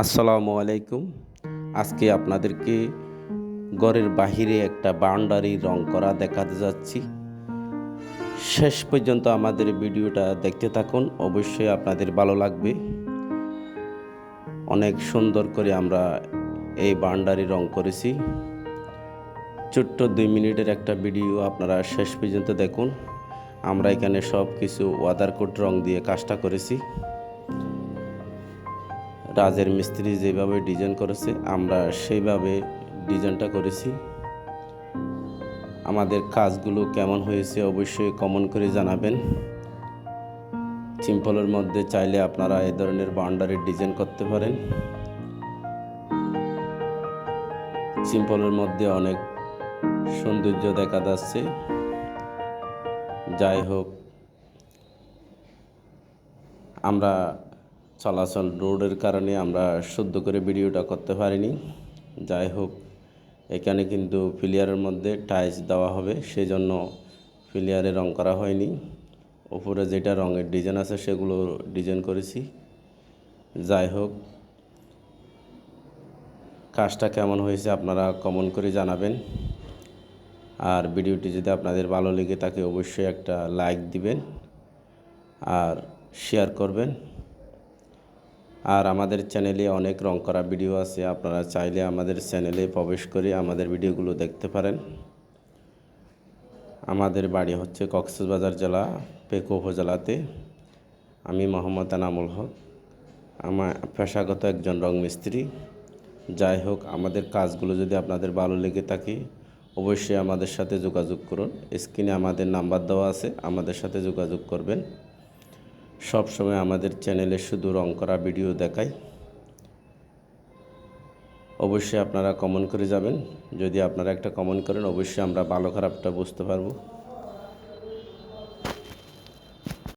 আসসালামু আলাইকুম। আজকে আপনাদেরকে ঘরের বাহিরে একটা বাউন্ডারি রং করা দেখাতে যাচ্ছি। শেষ পর্যন্ত আমাদের ভিডিওটা দেখতে থাকুন, অবশ্যই আপনাদের ভালো লাগবে। অনেক সুন্দর করে আমরা এই বাউন্ডারি রং করেছি। ছোট্ট 2 মিনিটের একটা ভিডিও, আপনারা শেষ পর্যন্ত দেখুন। আমরা এখানে সব কিছু ওয়াটার কোট রং দিয়ে কাজটা করেছি। রাজের মিস্ত্রি যেভাবে ডিজাইন করেছে আমরা সেইভাবে ডিজাইনটা করেছি। আমাদের কাজগুলো কেমন হয়েছে অবশ্যই কমেন্ট করে জানাবেন। সিম্পলের মধ্যে চাইলে আপনারা এই ধরনের বাউন্ডারি ডিজাইন করতে পারেন। সিম্পলের মধ্যে অনেক সৌন্দর্য দেখা যাচ্ছে। যাই হোক, আমরা চলাচল রোডের কারণে আমরা শুদ্ধ করে ভিডিওটা করতে পারিনি। যাই হোক, এখানে কিন্তু ফিলিয়ারের মধ্যে টাইলস দেওয়া হবে, সেজন্য ফিলিয়ারে রং করা হয়নি। উপরে যেটা রঙের ডিজাইন আছে সেগুলো ডিজাইন করেছি। যাই হোক, কাজটা কেমন হয়েছে আপনারা কমেন্ট করে জানাবেন। আর ভিডিওটি যদি আপনাদের ভালো লেগে থাকে অবশ্যই একটা লাইক দিবেন আর শেয়ার করবেন। আর আমাদের চ্যানেলে অনেক রং করা ভিডিও আছে, আপনারা চাইলে আমাদের চ্যানেলে প্রবেশ করে আমাদের ভিডিওগুলো দেখতে পারেন। আমাদের বাড়ি হচ্ছে কক্সবাজার জেলা পেকো উপজেলাতে। আমি মোহাম্মদ এনামুল হক, আমার পেশাগত একজন রং মিস্ত্রি। যাই হোক, আমাদের কাজগুলো যদি আপনাদের ভালো লেগে থাকে অবশ্যই আমাদের সাথে যোগাযোগ করুন। স্ক্রিনে আমাদের নাম্বার দেওয়া আছে, আমাদের সাথে যোগাযোগ করবেন। সব সময় আমাদের চ্যানেলে শুধু রং করা ভিডিও দেখাই। অবশ্যই আপনারা কমেন্ট করে যাবেন। যদি আপনারা একটা কমেন্ট করেন অবশ্যই আমরা ভালো খারাপটা বুঝতে পারবো।